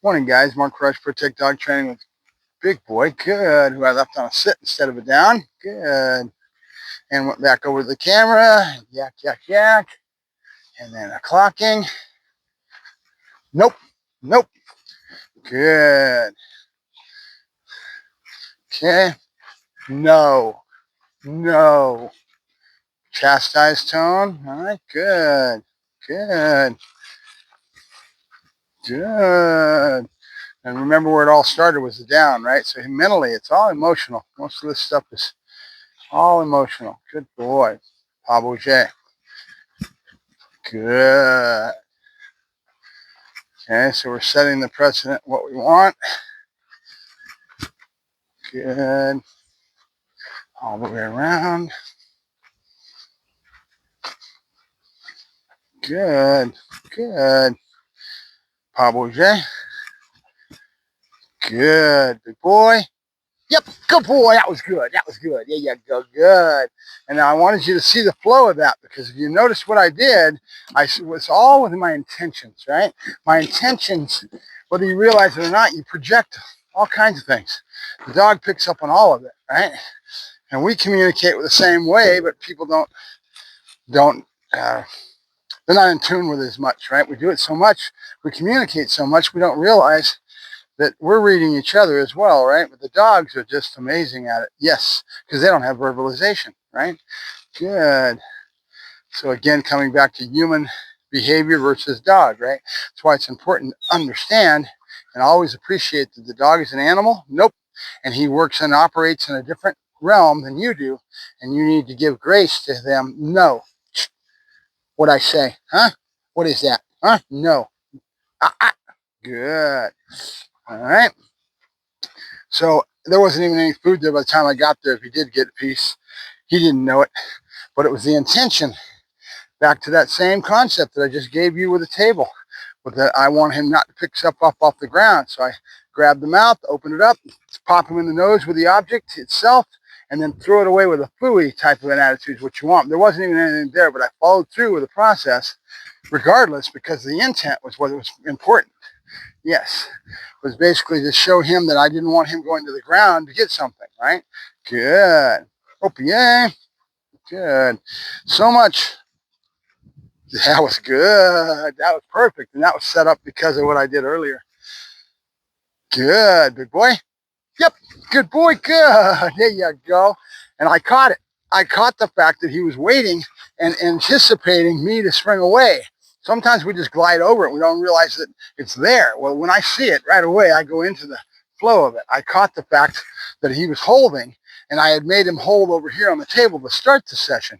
Morning, guys. Mark Rush, Protect Dog Training with Big Boy. Good. Who I left on a sit instead of a down. Good. And went back over to the camera. Yak, yak, yak. And then a clocking. Nope. Nope. Good. Okay. No. No. Chastise tone. All right. Good. Good. Good. And remember where it all started was the down, right? So mentally, it's all emotional. Most of this stuff is all emotional. Good boy. Pablo J. Good. Okay, so we're setting the precedent what we want. Good. All the way around. Good. Good. Pablo J. Good. Big boy. Yep, good boy. That was good. That was good. Yeah, go. Good. And now I wanted you to see the flow of that, because if you notice what I did, it was all with my intentions, right? My intentions, whether you realize it or not, you project all kinds of things. The dog picks up on all of it, right? And we communicate with the same way, but people don't they're not in tune with it as much, right? We do it so much, we communicate so much, we don't realize that we're reading each other as well, right? But the dogs are just amazing at it. Yes, because they don't have verbalization, right? Good. So again, coming back to human behavior versus dog, right? That's why it's important to understand and always appreciate that the dog is an animal. Nope. And he works and operates in a different realm than you do, and you need to give grace to them. No. What I say? Huh? What is that? Huh? No. Ah, ah. Good. All right. So there wasn't even any food there by the time I got there. If he did get a piece, he didn't know it, but it was the intention. Back to that same concept that I just gave you with the table, with that I want him not to pick stuff up off the ground. So I grab the mouth, open it up, pop him in the nose with the object itself, and then throw it away with a fooey type of an attitude is what you want. There wasn't even anything there, but I followed through with the process regardless, because the intent was what was important. Yes, it was basically to show him that I didn't want him going to the ground to get something, right? Good. Oh, yeah. Good. So much. That was good. That was perfect. And that was set up because of what I did earlier. Good. Big boy. Yep. Good boy. Good. There you go. And I caught it. I caught the fact that he was waiting and anticipating me to spring away. Sometimes we just glide over it. We don't realize that it's there. Well, when I see it right away, I go into the flow of it. I caught the fact that he was holding, and I had made him hold over here on the table to start the session.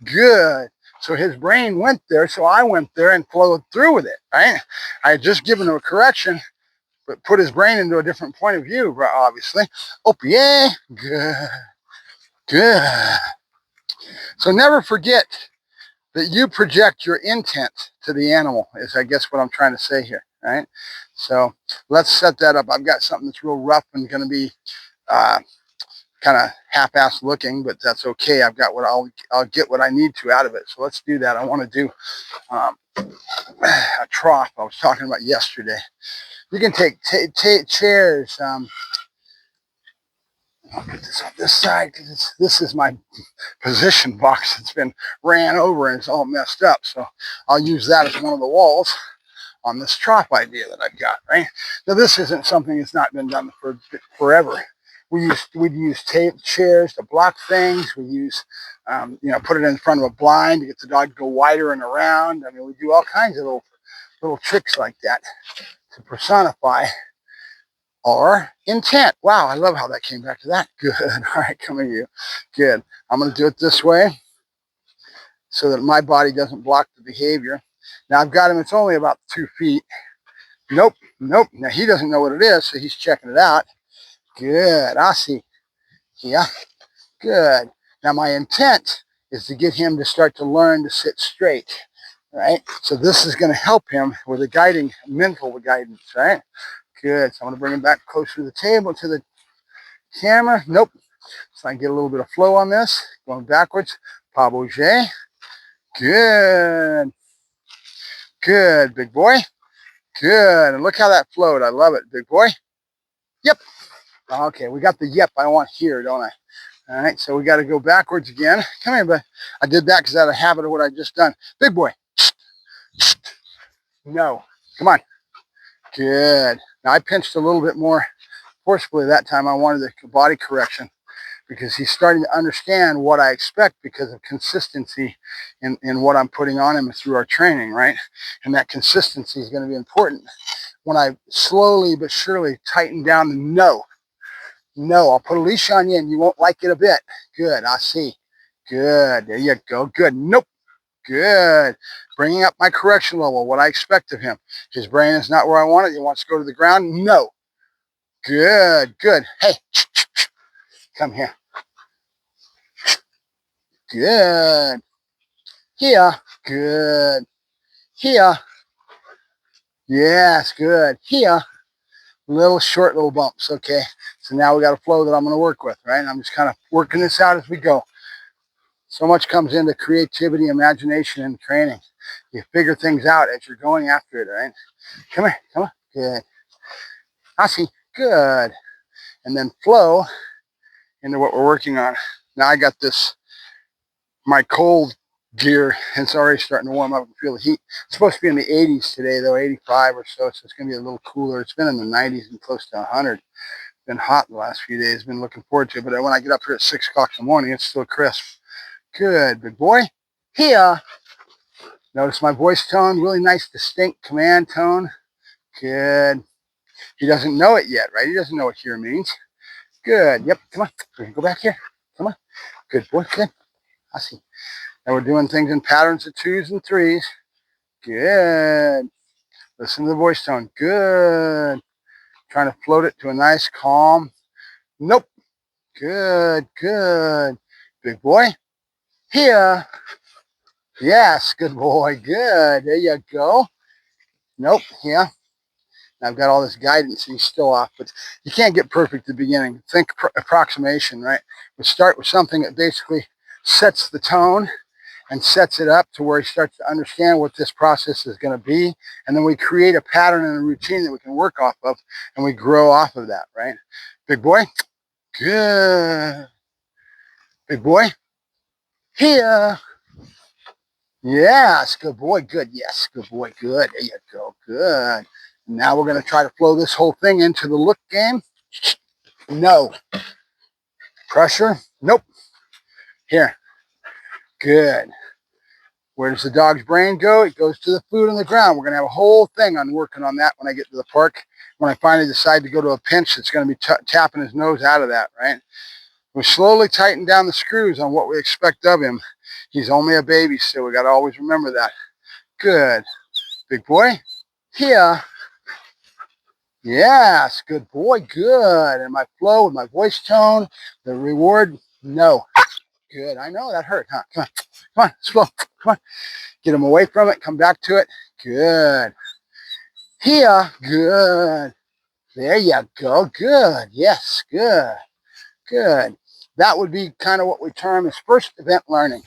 Good. So his brain went there, so I went there and flowed through with it, right? I had just given him a correction, but put his brain into a different point of view, obviously. Oh, yeah. Good. Good. So never forget that you project your intent to the animal, is I guess what I'm trying to say here, right? So let's set that up. I've got something that's real rough and going to be kind of half-assed looking, but that's okay. I've got what I'll get what I need to out of it. So let's do that. I want to do a trough I was talking about yesterday. You can take chairs. I'll put this on this side because this is my position box. It's been ran over and it's all messed up. So I'll use that as one of the walls on this trough idea that I've got, right? Now this isn't something that's not been done for forever. We'd use tape chairs to block things. We use, put it in front of a blind to get the dog to go wider and around. I mean, we do all kinds of little tricks like that to personify our intent. Wow, I love how that came back to that. Good. All right, coming to you. Good. I'm going to do it this way so that my body doesn't block the behavior. Now I've got him, it's only about 2 feet. Nope, nope. Now he doesn't know what it is, so he's checking it out. Good. I see. Yeah. Good. Now my intent is to get him to start to learn to sit straight, right? So this is going to help him with the guiding, mental guidance, right? Good. So I'm going to bring him back closer to the table, to the camera. Nope. So I can get a little bit of flow on this. Going backwards. Pablo J. Good. Good, big boy. Good. And look how that flowed. I love it, big boy. Yep. Okay, we got the yep I want here, don't I? All right, so we got to go backwards again. Come here, but I did that because I had a habit of what I just done. Big boy. No. Come on. Good. Now I pinched a little bit more forcefully that time. I wanted the body correction because he's starting to understand what I expect because of consistency in what I'm putting on him through our training, right? And that consistency is going to be important. When I slowly but surely tighten down the no, I'll put a leash on you and you won't like it a bit. Good, I see. Good, there you go. Good, nope. Good. Bringing up my correction level, what I expect of him. His brain is not where I want it. He wants to go to the ground. No. Good, good. Hey, come here. Good. Here. Good. Here. Yes, good. Here. Little short little bumps. Okay. So now we got a flow that I'm going to work with, right? I'm just kind of working this out as we go. So much comes into creativity, imagination, and training. You figure things out as you're going after it, right? Come here. Come on. Good. I see. Good. And then flow into what we're working on. Now I got this, my cold gear, and it's already starting to warm up and feel the heat. It's supposed to be in the 80s today, though, 85 or so, so it's going to be a little cooler. It's been in the 90s and close to 100. It's been hot the last few days. Been looking forward to it, but when I get up here at 6 o'clock in the morning, it's still crisp. Good, big boy. Here. Notice my voice tone, really nice, distinct command tone. Good. He doesn't know it yet, right? He doesn't know what here means. Good. Yep. Come on. We're gonna go back here. Come on. Good boy. Good. I see. Now we're doing things in patterns of 2s and 3s. Good. Listen to the voice tone. Good. Trying to float it to a nice, calm. Nope. Good. Good. Big boy. Here. Yes. Good boy. Good. There you go. Nope. Yeah. I've got all this guidance and he's still off, but you can't get perfect at the beginning. Think approximation, right? We start with something that basically sets the tone and sets it up to where he starts to understand what this process is going to be. And then we create a pattern and a routine that we can work off of and we grow off of that, right? Big boy, good. Big boy, here. Yes, good boy, good. Yes, good boy, good. There you go, good. Now we're going to try to flow this whole thing into the look game. No. Pressure? Nope. Here. Good. Where does the dog's brain go? It goes to the food on the ground. We're going to have a whole thing on working on that when I get to the park. When I finally decide to go to a pinch, it's going to be tapping his nose out of that, right? We slowly tighten down the screws on what we expect of him. He's only a baby still. We got to always remember that. Good. Big boy. Here. Yes, good boy, good. And my flow with my voice tone, the reward, no. Good, I know that hurt, huh? Come on, come on, slow, come on. Get him away from it, come back to it. Good. Here, good. There you go, good. Yes, good, good. That would be kind of what we term as first event learning,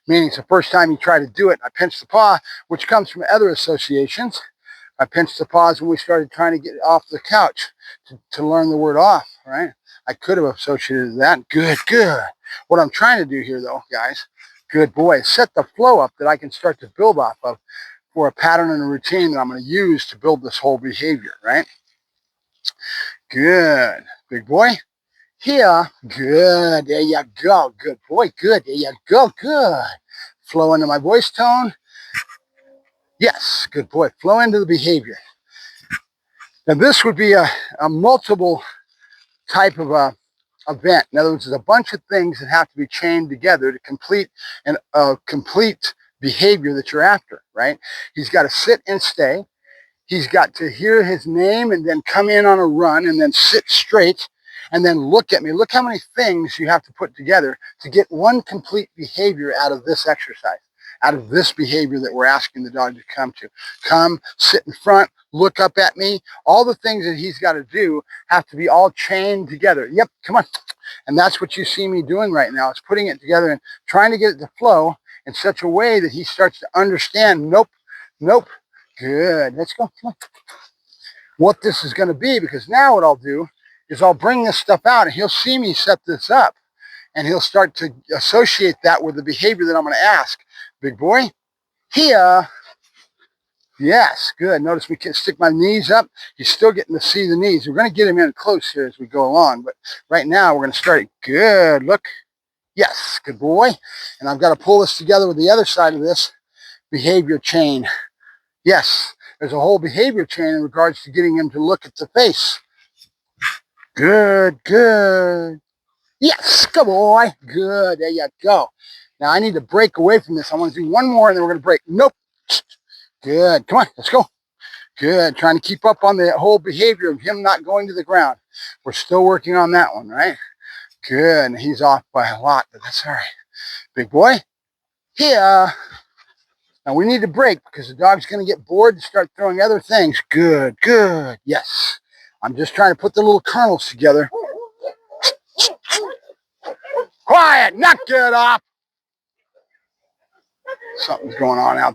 meaning it's the first time you try to do it. I pinch the paw, which comes from other associations. I pinched the paws when we started trying to get off the couch to learn the word off, right? I could have associated that. Good, good. What I'm trying to do here, though, guys, good boy, is set the flow up that I can start to build off of for a pattern and a routine that I'm going to use to build this whole behavior, right? Good. Big boy. Here. Good. There you go. Good boy. Good. There you go. Good. Flow into my voice tone. Yes, good boy. Flow into the behavior. Now this would be a multiple type of event. In other words, there's a bunch of things that have to be chained together to complete a complete behavior that you're after, right? He's got to sit and stay. He's got to hear his name and then come in on a run and then sit straight and then look at me. Look how many things you have to put together to get one complete behavior out of this exercise, out of this behavior that we're asking the dog to come to. Come, sit in front, look up at me. All the things that he's got to do have to be all chained together. Yep, come on. And that's what you see me doing right now. It's putting it together and trying to get it to flow in such a way that he starts to understand, nope, nope, Good. Let's go. Come on. What this is going to be, because now what I'll do is I'll bring this stuff out and he'll see me set this up and he'll start to associate that with the behavior that I'm going to ask. Big boy, here. Yes, good. Notice we can stick my knees up. He's still getting to see the knees. We're going to get him in close here as we go along, but right now we're going to start it. Good. Look. Yes, good boy. And I've got to pull this together with the other side of this behavior chain. Yes, there's a whole behavior chain in regards to getting him to look at the face. Good, good. Yes, good boy. Good, there you go. Now I need to break away from this. I want to do one more and then we're going to break. Nope. Good, come on, let's go. Good, trying to keep up on the whole behavior of him not going to the ground. We're still working on that one, right? Good, and he's off by a lot, but that's all right. Big boy, here. Now we need to break because the dog's going to get bored and start throwing other things. Good, good, yes. I'm just trying to put the little kernels together. Quiet, knock it off. Something's going on out